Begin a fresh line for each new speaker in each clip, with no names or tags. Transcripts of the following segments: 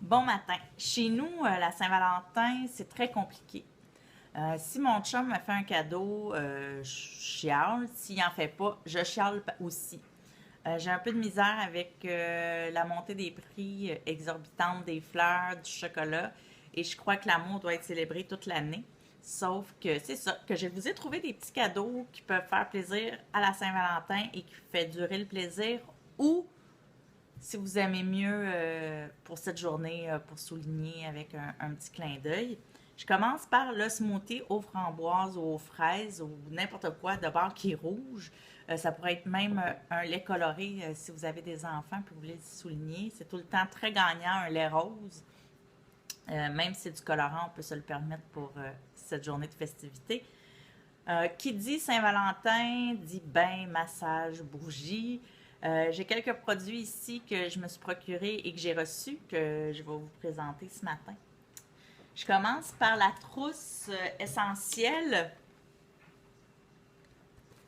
Bon matin. Chez nous, la Saint-Valentin, c'est très compliqué. Si mon chum me fait un cadeau, je chiale. S'il en fait pas, je chiale aussi. J'ai un peu de misère avec la montée des prix exorbitante des fleurs, du chocolat. Et je crois que l'amour doit être célébré toute l'année. Sauf que c'est ça, que je vous ai trouvé des petits cadeaux qui peuvent faire plaisir à la Saint-Valentin et qui fait durer le plaisir, ou si vous aimez mieux pour cette journée, pour souligner avec un petit clin d'œil. Je commence par le smoothie aux framboises ou aux fraises ou n'importe quoi de bord qui est rouge. Ça pourrait être même un lait coloré si vous avez des enfants et vous voulez le souligner. C'est tout le temps très gagnant, un lait rose. Même si c'est du colorant, on peut se le permettre pour cette journée de festivité. Qui dit Saint-Valentin dit bain, massage, bougie. J'ai quelques produits ici que je me suis procurés et que j'ai reçus que je vais vous présenter ce matin. Je commence par la trousse essentielle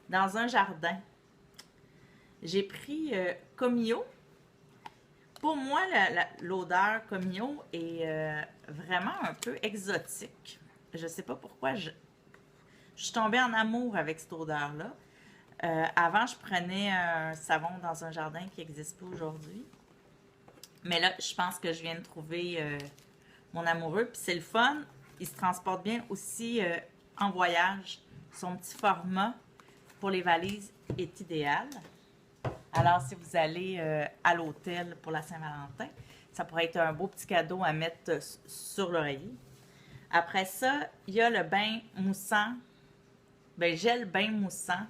dans un jardin. J'ai pris Comio. Pour moi, l'odeur Comio est vraiment un peu exotique. Je ne sais pas pourquoi je suis tombée en amour avec cette odeur-là. Avant, je prenais un savon dans un jardin qui n'existe pas aujourd'hui. Mais là, je pense que je viens de trouver mon amoureux. Puis c'est le fun. Il se transporte bien aussi en voyage. Son petit format pour les valises est idéal. Alors, si vous allez à l'hôtel pour la Saint-Valentin, ça pourrait être un beau petit cadeau à mettre sur l'oreiller. Après ça, il y a le bain moussant, gel bain moussant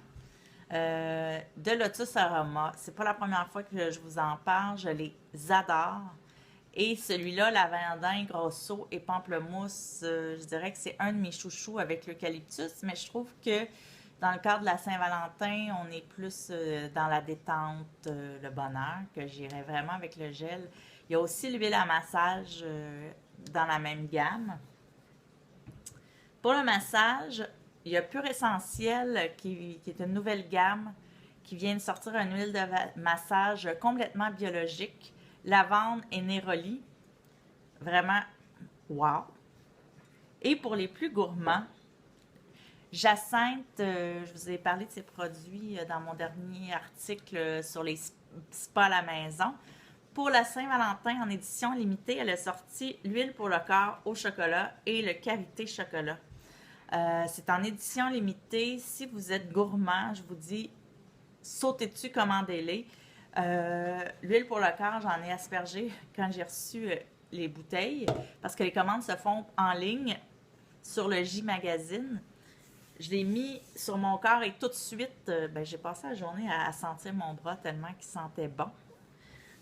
de Lotus Aroma. C'est pas la première fois que je vous en parle, je les adore. Et celui-là, lavandin, grosso et pamplemousse, je dirais que c'est un de mes chouchous avec l'eucalyptus, mais je trouve que dans le cadre de la Saint-Valentin, on est plus dans la détente, le bonheur, que j'irais vraiment avec le gel. Il y a aussi l'huile à massage dans la même gamme. Pour le massage, il y a Pure Essentiel qui est une nouvelle gamme qui vient de sortir une huile de massage complètement biologique, lavande et néroli. Vraiment, wow! Et pour les plus gourmands, Jacinthe, je vous ai parlé de ces produits dans mon dernier article sur les spas à la maison. Pour la Saint-Valentin, en édition limitée, elle a sorti l'huile pour le corps au chocolat et le karité chocolat. C'est en édition limitée. Si vous êtes gourmand, je vous dis, sautez dessus, commandez-les. L'huile pour le corps, j'en ai aspergé quand j'ai reçu les bouteilles parce que les commandes se font en ligne sur le J Magazine. Je l'ai mis sur mon corps et tout de suite, j'ai passé la journée à sentir mon bras tellement qu'il sentait bon.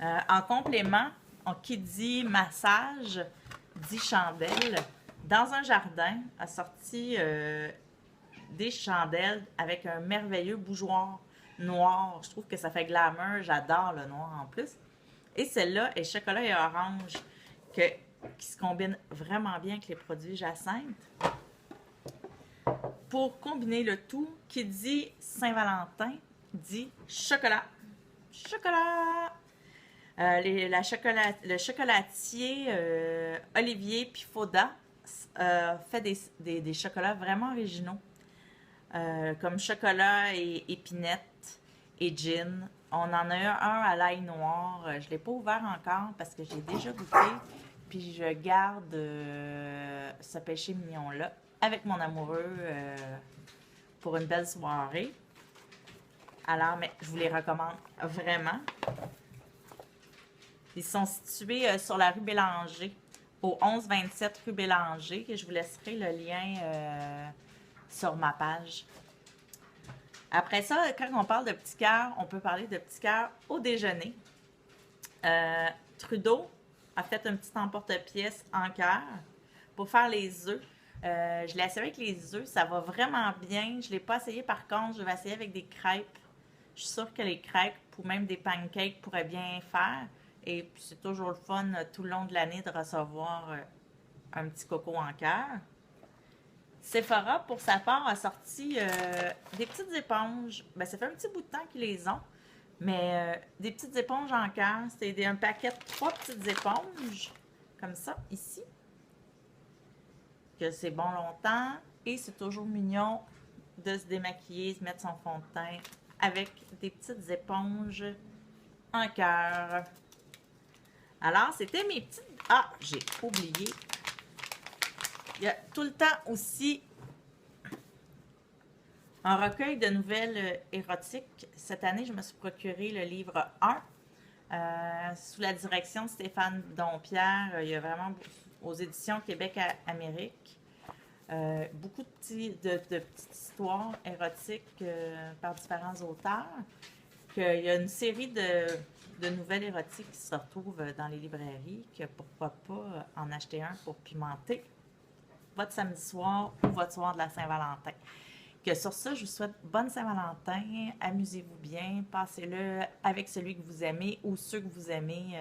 En complément, qui dit massage, dit chandelle. Dans un jardin, a sorti des chandelles avec un merveilleux bougeoir noir. Je trouve que ça fait glamour. J'adore le noir en plus. Et celle-là est chocolat et orange qui se combine vraiment bien avec les produits Jacinthe. Pour combiner le tout, qui dit Saint-Valentin, dit chocolat. Chocolat! Le chocolatier Olivier Pifauda fait des chocolats vraiment originaux, comme chocolat et épinette et gin. On en a un à l'ail noir. Je ne l'ai pas ouvert encore parce que j'ai déjà goûté. Puis je garde ce péché mignon-là avec mon amoureux pour une belle soirée. Alors, mais je vous les recommande vraiment. Ils sont situés sur la rue Bélanger, au 1127 rue Bélanger, que je vous laisserai le lien sur ma page. Après ça, quand on parle de petits cœurs, on peut parler de petits cœurs au déjeuner. Trudeau a fait un petit emporte-pièce en cœur pour faire les œufs. Je l'ai essayé avec les œufs, ça va vraiment bien. Je ne l'ai pas essayé par contre, je vais essayer avec des crêpes. Je suis sûre que les crêpes ou même des pancakes pourraient bien faire. Et puis c'est toujours le fun tout le long de l'année de recevoir un petit coco en cœur. Sephora, pour sa part, a sorti des petites éponges. Ça fait un petit bout de temps qu'ils les ont. Mais des petites éponges en cœur. C'est un paquet de 3 petites éponges. comme ça, ici. Que c'est bon longtemps. Et c'est toujours mignon de se démaquiller, se mettre son fond de teint avec des petites éponges en cœur. Alors, c'était mes petites... Ah, j'ai oublié. Il y a tout le temps aussi un recueil de nouvelles érotiques. Cette année, je me suis procuré le livre 1 sous la direction de Stéphane Dompierre. Il y a vraiment aux éditions Québec-Amérique. Beaucoup de petites histoires érotiques par différents auteurs. Il y a une série de nouvelles érotiques qui se retrouvent dans les librairies, que pourquoi pas en acheter un pour pimenter votre samedi soir ou votre soir de la Saint-Valentin. Que sur ça, je vous souhaite bonne Saint-Valentin, amusez-vous bien, passez-le avec celui que vous aimez ou ceux que vous aimez.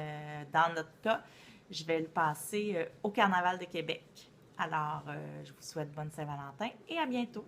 Dans notre cas, je vais le passer au Carnaval de Québec. Alors, je vous souhaite bonne Saint-Valentin et à bientôt!